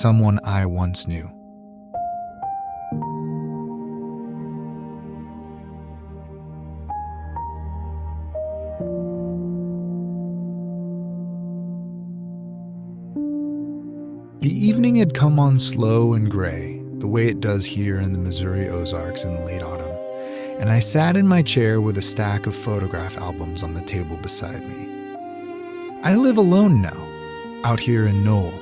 someone I once knew. The evening had come on slow and gray, the way it does here in the Missouri Ozarks in the late autumn, and I sat in my chair with a stack of photograph albums on the table beside me. I live alone now, out here in Knoll,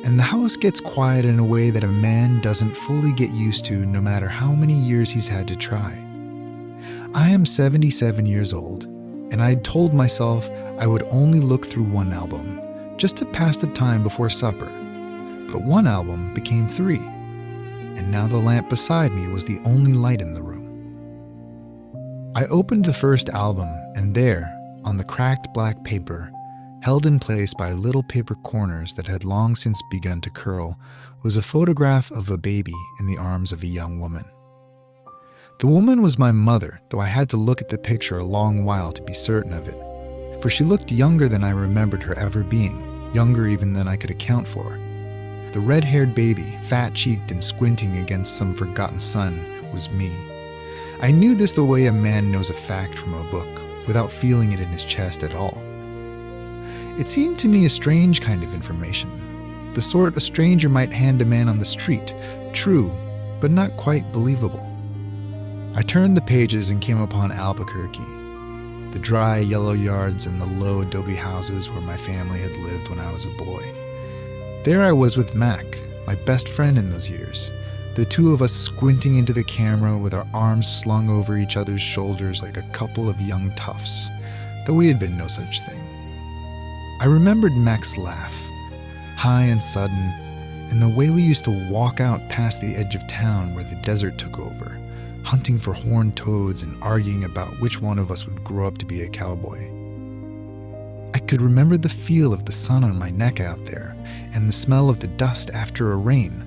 and the house gets quiet in a way that a man doesn't fully get used to no matter how many years he's had to try. I am 77 years old, and I'd told myself I would only look through one album, just to pass the time before supper. But one album became 3, and now the lamp beside me was the only light in the room. I opened the first album, and there, on the cracked black paper, held in place by little paper corners that had long since begun to curl, was a photograph of a baby in the arms of a young woman. The woman was my mother, though I had to look at the picture a long while to be certain of it, for she looked younger than I remembered her ever being, younger even than I could account for. The red-haired baby, fat-cheeked and squinting against some forgotten sun, was me. I knew this the way a man knows a fact from a book, without feeling it in his chest at all. It seemed to me a strange kind of information, the sort a stranger might hand a man on the street, true, but not quite believable. I turned the pages and came upon Albuquerque, the dry yellow yards and the low adobe houses where my family had lived when I was a boy. There I was with Mac, my best friend in those years, the two of us squinting into the camera with our arms slung over each other's shoulders like a couple of young toughs, though we had been no such thing. I remembered Mac's laugh, high and sudden, and the way we used to walk out past the edge of town where the desert took over, hunting for horned toads and arguing about which one of us would grow up to be a cowboy. I could remember the feel of the sun on my neck out there and the smell of the dust after a rain,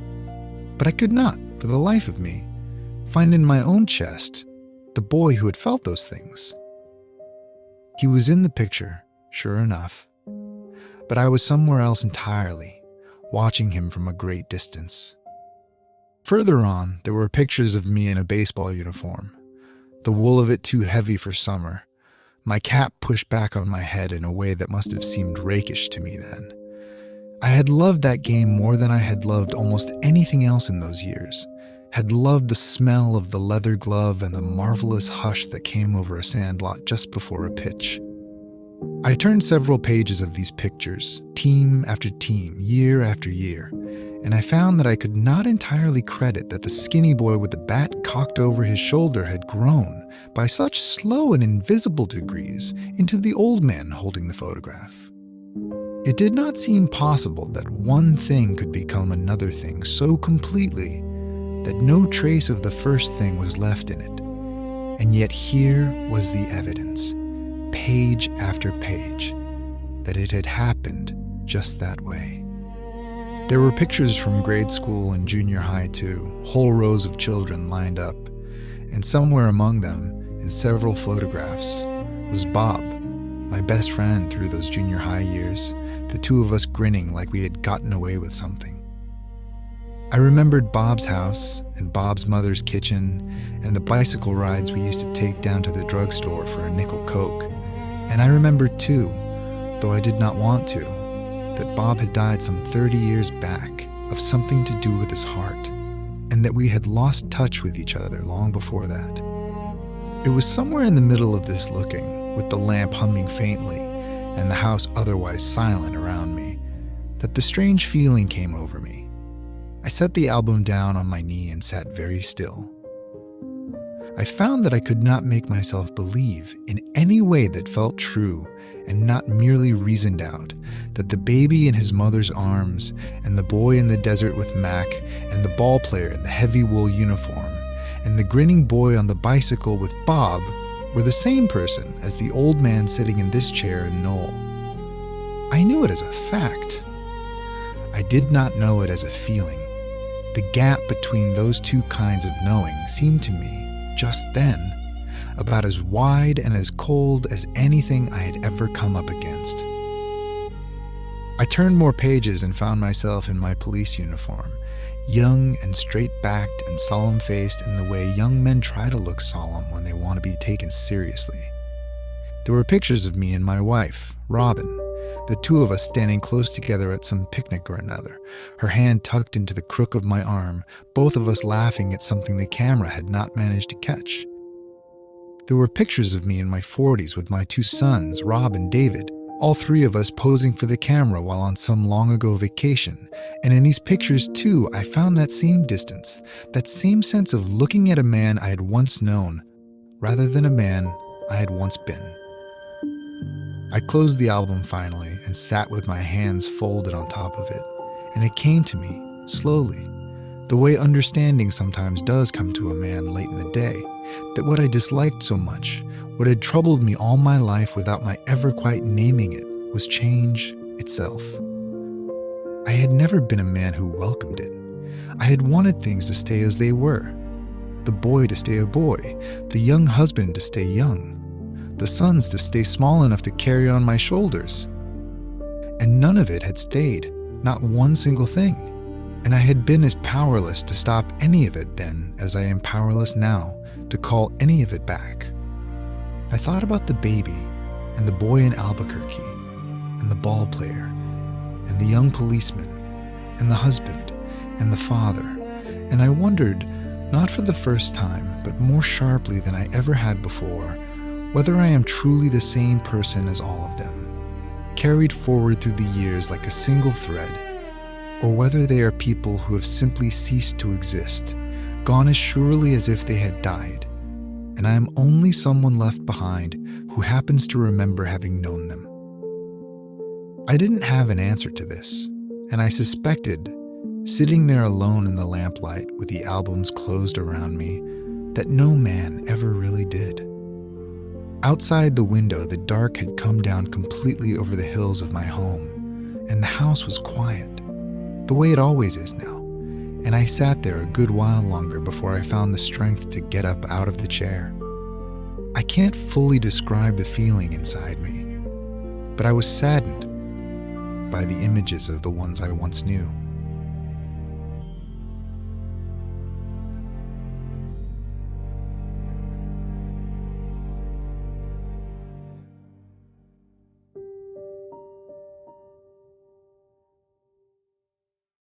but I could not, for the life of me, find in my own chest the boy who had felt those things. He was in the picture, sure enough, but I was somewhere else entirely, watching him from a great distance. Further on, there were pictures of me in a baseball uniform, the wool of it too heavy for summer, my cap pushed back on my head in a way that must have seemed rakish to me then. I had loved that game more than I had loved almost anything else in those years, had loved the smell of the leather glove and the marvelous hush that came over a sandlot just before a pitch. I turned several pages of these pictures, team after team, year after year, and I found that I could not entirely credit that the skinny boy with the bat cocked over his shoulder had grown, by such slow and invisible degrees, into the old man holding the photograph. It did not seem possible that one thing could become another thing so completely that no trace of the first thing was left in it. And yet here was the evidence, page after page, that it had happened just that way. There were pictures from grade school and junior high too, whole rows of children lined up, and somewhere among them, in several photographs, was Bob, my best friend through those junior high years, the two of us grinning like we had gotten away with something. I remembered Bob's house and Bob's mother's kitchen and the bicycle rides we used to take down to the drugstore for a nickel Coke. And I remembered too, though I did not want to, that Bob had died some 30 years back of something to do with his heart, and that we had lost touch with each other long before that. It was somewhere in the middle of this looking, with the lamp humming faintly and the house otherwise silent around me, that the strange feeling came over me. I set the album down on my knee and sat very still. I found that I could not make myself believe in any way that felt true and not merely reasoned out that the baby in his mother's arms and the boy in the desert with Mac and the ball player in the heavy wool uniform and the grinning boy on the bicycle with Bob were the same person as the old man sitting in this chair in Knoll. I knew it as a fact. I did not know it as a feeling. The gap between those two kinds of knowing seemed to me, just then, about as wide and as cold as anything I had ever come up against. I turned more pages and found myself in my police uniform, young and straight-backed and solemn-faced in the way young men try to look solemn when they want to be taken seriously. There were pictures of me and my wife, Robin, the two of us standing close together at some picnic or another, her hand tucked into the crook of my arm, both of us laughing at something the camera had not managed to catch. There were pictures of me in my 40s with my two sons, Rob and David, all three of us posing for the camera while on some long-ago vacation. And in these pictures, too, I found that same distance, that same sense of looking at a man I had once known, rather than a man I had once been. I closed the album finally and sat with my hands folded on top of it, and it came to me, slowly, the way understanding sometimes does come to a man late in the day, that what I disliked so much, what had troubled me all my life without my ever quite naming it, was change itself. I had never been a man who welcomed it. I had wanted things to stay as they were. The boy to stay a boy, the young husband to stay young, the sons to stay small enough to carry on my shoulders. And none of it had stayed, not one single thing. And I had been as powerless to stop any of it then as I am powerless now to call any of it back. I thought about the baby, and the boy in Albuquerque, and the ball player, and the young policeman, and the husband, and the father, and I wondered, not for the first time, but more sharply than I ever had before, whether I am truly the same person as all of them, carried forward through the years like a single thread, or whether they are people who have simply ceased to exist, gone as surely as if they had died, and I am only someone left behind who happens to remember having known them. I didn't have an answer to this, and I suspected, sitting there alone in the lamplight with the albums closed around me, that no man ever really did. Outside the window, the dark had come down completely over the hills of my home, and the house was quiet, the way it always is now, and I sat there a good while longer before I found the strength to get up out of the chair. I can't fully describe the feeling inside me, but I was saddened by the images of the ones I once knew.